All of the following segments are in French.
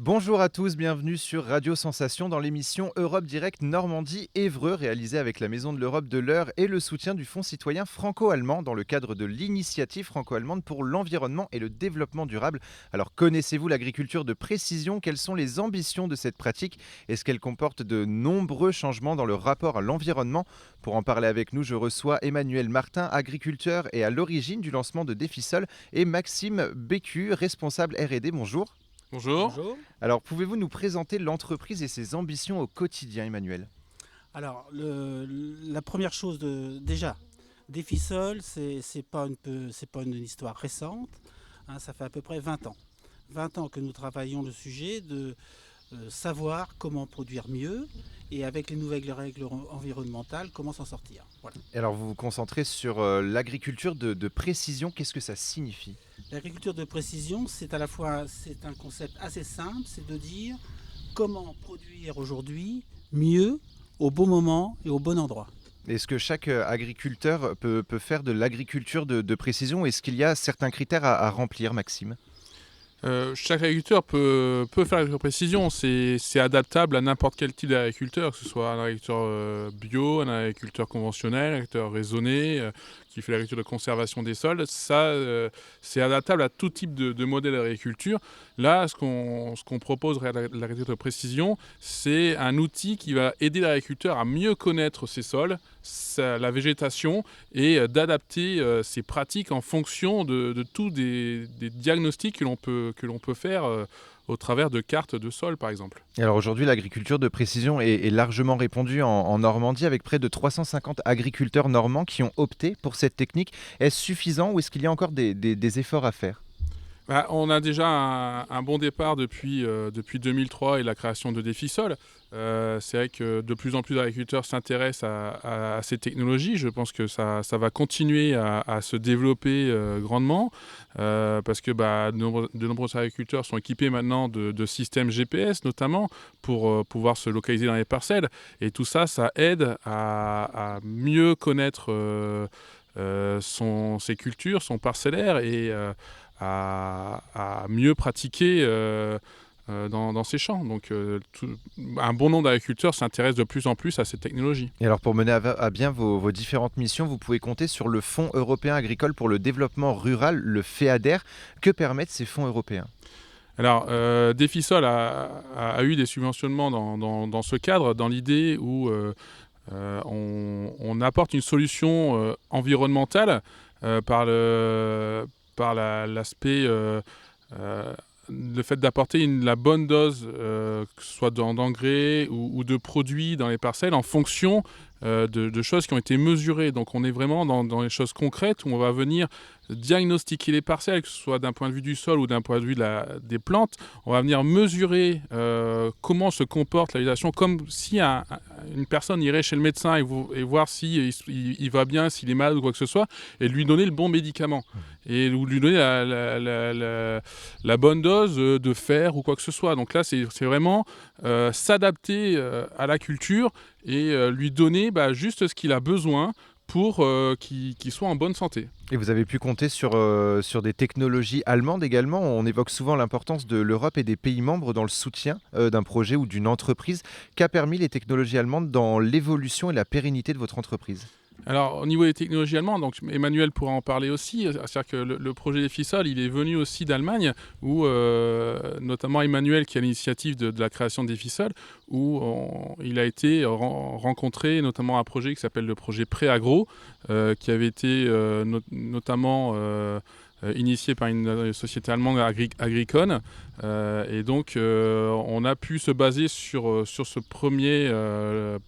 Bonjour à tous, bienvenue sur Radio Sensation dans l'émission Europe Direct Normandie-Évreux, réalisée avec la Maison de l'Europe de l'Eure et le soutien du Fonds citoyen franco-allemand dans le cadre de l'initiative franco-allemande pour l'environnement et le développement durable. Alors connaissez-vous l'agriculture de précision? Quelles sont les ambitions de cette pratique? Est-ce qu'elle comporte de nombreux changements dans le rapport à l'environnement? Pour en parler avec nous, je reçois Emmanuel Martin, agriculteur et à l'origine du lancement de Défisol, et Maxime Bécu, responsable R&D. Bonjour. Bonjour. Bonjour. Alors, pouvez-vous nous présenter l'entreprise et ses ambitions au quotidien, Emmanuel? Alors, la première chose, déjà, Défisol, c'est pas une histoire récente, hein, ça fait à peu près 20 ans. 20 ans que nous travaillons le sujet de savoir comment produire mieux et avec les nouvelles règles environnementales, comment s'en sortir. Voilà. Et alors, vous vous concentrez sur l'agriculture de précision. Qu'est-ce que ça signifie? L'agriculture de précision, c'est un concept assez simple, c'est de dire comment produire aujourd'hui mieux, au bon moment et au bon endroit. Est-ce que chaque agriculteur peut faire de l'agriculture de précision? Est-ce qu'il y a certains critères à remplir, Maxime? Chaque agriculteur peut faire l'agriculture précision. C'est adaptable à n'importe quel type d'agriculteur, que ce soit un agriculteur bio, un agriculteur conventionnel, un agriculteur raisonné, qui fait l'agriculture de conservation des sols. Ça, c'est adaptable à tout type de modèle d'agriculture. Là, ce qu'on propose à l'agriculture de précision, c'est un outil qui va aider l'agriculteur à mieux connaître ses sols, la végétation, et d'adapter ses pratiques en fonction de tous des diagnostics que l'on peut faire au travers de cartes de sol, par exemple. Et alors aujourd'hui, l'agriculture de précision est largement répandue en Normandie, avec près de 350 agriculteurs normands qui ont opté pour cette technique. Est-ce suffisant ou est-ce qu'il y a encore des efforts à faire? On a déjà un bon départ depuis 2003 et la création de Défisol. C'est vrai que de plus en plus d'agriculteurs s'intéressent à ces technologies. Je pense que ça va continuer à se développer grandement parce que de nombreux agriculteurs sont équipés maintenant de systèmes GPS notamment pour pouvoir se localiser dans les parcelles. Et tout ça, ça aide à mieux connaître ses cultures, son parcellaire et à mieux pratiquer dans ces champs. Donc un bon nombre d'agriculteurs s'intéressent de plus en plus à ces technologies. Et alors pour mener à bien vos différentes missions, vous pouvez compter sur le Fonds européen agricole pour le développement rural, le FEADER. Que permettent ces fonds européens? Alors, Défisol a eu des subventionnements dans ce cadre, dans l'idée où on apporte une solution environnementale par l'aspect, le fait d'apporter la bonne dose, que ce soit d'engrais ou de produits dans les parcelles en fonction de choses qui ont été mesurées. Donc on est vraiment dans les choses concrètes où on va venir diagnostiquer les parcelles, que ce soit d'un point de vue du sol ou d'un point de vue des plantes. On va venir mesurer comment se comporte la végétation, comme si une personne irait chez le médecin et voir si il va bien, s'il est malade ou quoi que ce soit, et lui donner le bon médicament. Et lui donner la bonne dose de fer ou quoi que ce soit. Donc là, c'est vraiment s'adapter à la culture et lui donner juste ce qu'il a besoin pour qu'il soit en bonne santé. Et vous avez pu compter sur des technologies allemandes également. On évoque souvent l'importance de l'Europe et des pays membres dans le soutien d'un projet ou d'une entreprise. Qu'a permis les technologies allemandes dans l'évolution et la pérennité de votre entreprise? Alors, au niveau des technologies allemandes, donc Emmanuel pourra en parler aussi. C'est-à-dire que le projet Défisol, il est venu aussi d'Allemagne, où notamment Emmanuel, qui a l'initiative de la création de Défisol, où il a été rencontré notamment un projet qui s'appelle le projet Préagro, qui avait été notamment initié par une société allemande, Agricon. Et donc, on a pu se baser sur ce premier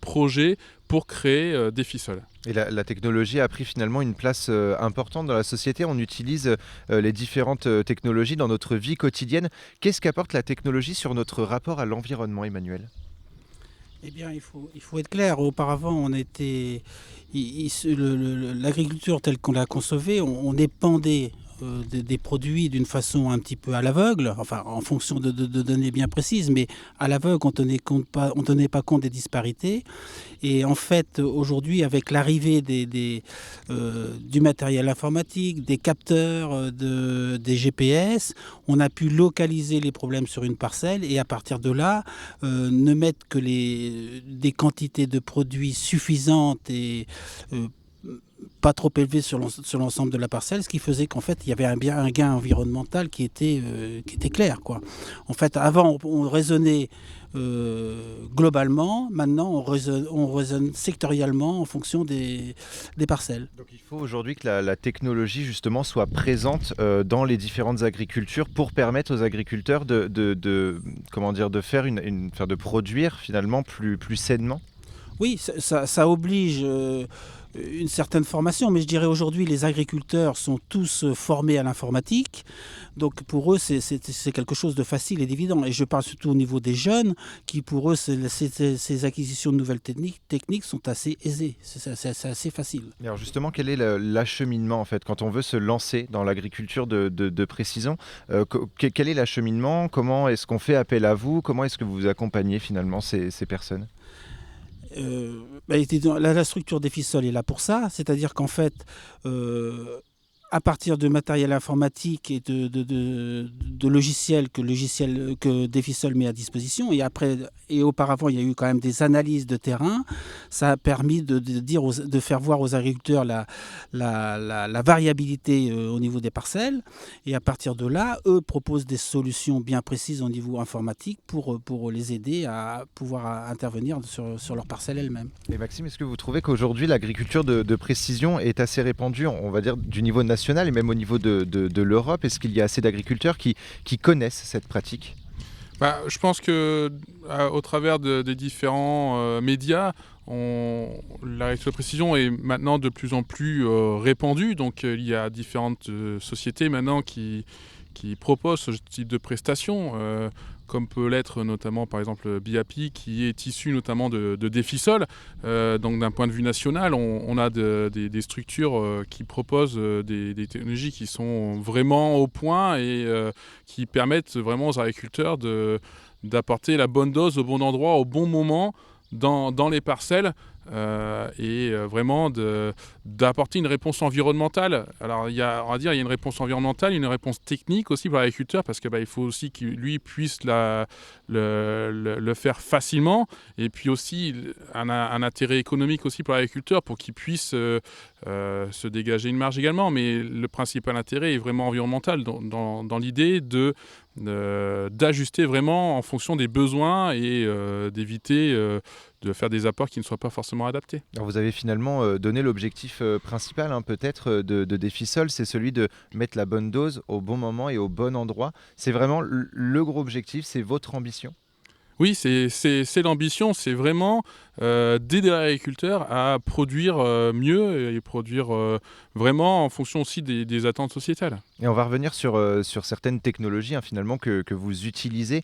projet pour créer Défisol. Et la technologie a pris finalement une place importante dans la société. On utilise les différentes technologies dans notre vie quotidienne. Qu'est-ce qu'apporte la technologie sur notre rapport à l'environnement, Emmanuel? Eh bien, il faut être clair. Auparavant, l'agriculture telle qu'on l'a concevée, on dépendait des produits d'une façon un petit peu à l'aveugle, enfin en fonction de données bien précises, mais à l'aveugle, on ne tenait pas compte des disparités. Et en fait, aujourd'hui, avec l'arrivée du matériel informatique, des capteurs, des GPS, on a pu localiser les problèmes sur une parcelle et à partir de là, ne mettre que des quantités de produits suffisantes et pas trop élevées sur l'ensemble de la parcelle, ce qui faisait qu'en fait, il y avait un gain environnemental qui était clair, quoi. En fait, avant, on raisonnait globalement, maintenant on raisonne sectoriellement en fonction des parcelles. Donc il faut aujourd'hui que la technologie justement soit présente dans les différentes agricultures pour permettre aux agriculteurs de faire de produire finalement plus sainement. Oui, ça oblige une certaine formation, mais je dirais aujourd'hui les agriculteurs sont tous formés à l'informatique, donc pour eux c'est quelque chose de facile et d'évident. Et je parle surtout au niveau des jeunes, qui pour eux ces acquisitions de nouvelles techniques sont assez aisées, c'est assez facile. Et alors justement, quel est l'acheminement en fait quand on veut se lancer dans l'agriculture de précision quel est l'acheminement? Comment est-ce qu'on fait appel à vous? Comment est-ce que vous accompagnez finalement ces personnes? La structure Defisol est là pour ça, c'est-à-dire qu'en fait, à partir de matériel informatique et de logiciels que Defisol met à disposition, et auparavant il y a eu quand même des analyses de terrain, ça a permis de faire voir aux agriculteurs la variabilité au niveau des parcelles, et à partir de là, eux proposent des solutions bien précises au niveau informatique pour les aider à pouvoir intervenir sur leurs parcelles elles-mêmes. Et Maxime, est-ce que vous trouvez qu'aujourd'hui l'agriculture de précision est assez répandue, on va dire du niveau national et même au niveau de l'Europe? Est-ce qu'il y a assez d'agriculteurs qui connaissent cette pratique? Je pense que au travers des différents médias, l'agriculture de précision est maintenant de plus en plus répandue. Donc il y a différentes sociétés maintenant qui proposent ce type de prestations, comme peut l'être notamment par exemple Biapi, qui est issu notamment de Defisol. Donc d'un point de vue national, on a des structures qui proposent des technologies qui sont vraiment au point et qui permettent vraiment aux agriculteurs d'apporter la bonne dose au bon endroit, au bon moment dans les parcelles. Vraiment d'apporter une réponse environnementale. Alors il y a une réponse environnementale, une réponse technique aussi pour l'agriculteur, parce que il faut aussi qu'il lui puisse le faire facilement, et puis aussi un intérêt économique aussi pour l'agriculteur pour qu'il puisse se dégager une marge également. Mais le principal intérêt est vraiment environnemental dans l'idée d'ajuster vraiment en fonction des besoins et d'éviter de faire des apports qui ne soient pas forcément adaptés. Alors vous avez finalement donné l'objectif principal peut-être de Defisol, c'est celui de mettre la bonne dose au bon moment et au bon endroit. C'est vraiment le gros objectif, c'est votre ambition? Oui, c'est l'ambition, c'est vraiment d'aider l'agriculteur à produire mieux et produire vraiment en fonction aussi des attentes sociétales. Et on va revenir sur certaines technologies finalement que vous utilisez,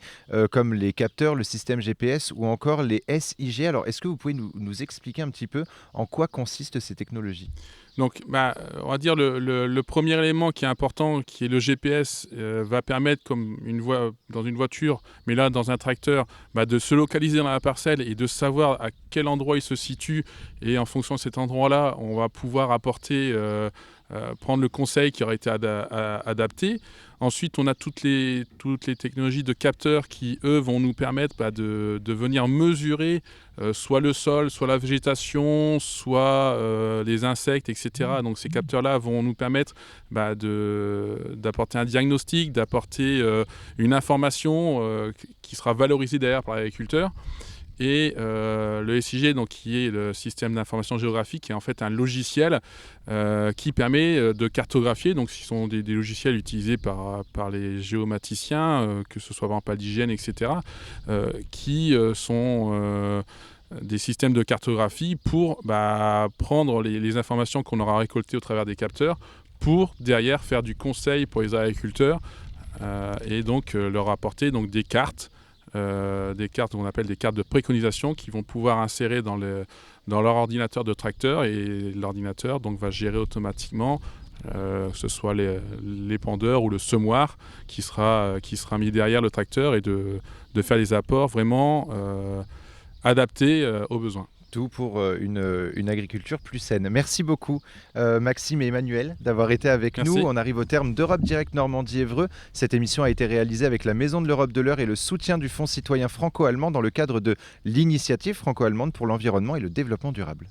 comme les capteurs, le système GPS ou encore les SIG. Alors est-ce que vous pouvez nous expliquer un petit peu en quoi consistent ces technologies? Donc, on va dire le premier élément qui est important, qui est le GPS, va permettre, comme dans une voiture, mais là dans un tracteur, de se localiser dans la parcelle et de savoir à quel endroit il se situe. Et en fonction de cet endroit-là, on va pouvoir apporter, prendre le conseil qui aurait été adapté. Ensuite, on a toutes les technologies de capteurs qui, eux, vont nous permettre de venir mesurer soit le sol, soit la végétation, soit les insectes, etc. Donc ces capteurs-là vont nous permettre d'apporter un diagnostic, d'apporter une information qui sera valorisée derrière par l'agriculteur. Et le SIG, donc, qui est le système d'information géographique, qui est en fait un logiciel qui permet de cartographier. Donc, ce sont des logiciels utilisés par les géomaticiens, que ce soit par exemple l'hygiène, etc., qui sont des systèmes de cartographie pour prendre les informations qu'on aura récoltées au travers des capteurs pour derrière faire du conseil pour les agriculteurs et donc leur apporter donc, des cartes qu'on appelle des cartes de préconisation qui vont pouvoir insérer dans leur ordinateur de tracteur, et l'ordinateur donc va gérer automatiquement que ce soit l'épandeur ou le semoir qui sera mis derrière le tracteur et de faire des apports vraiment adaptés aux besoins. Tout pour une agriculture plus saine. Merci beaucoup Maxime et Emmanuel d'avoir été avec Merci. nous. On arrive au terme d'Europe Direct Normandie-Évreux. Cette émission a été réalisée avec la Maison de l'Europe de l'Eure et le soutien du Fonds citoyen franco-allemand dans le cadre de l'initiative franco-allemande pour l'environnement et le développement durable.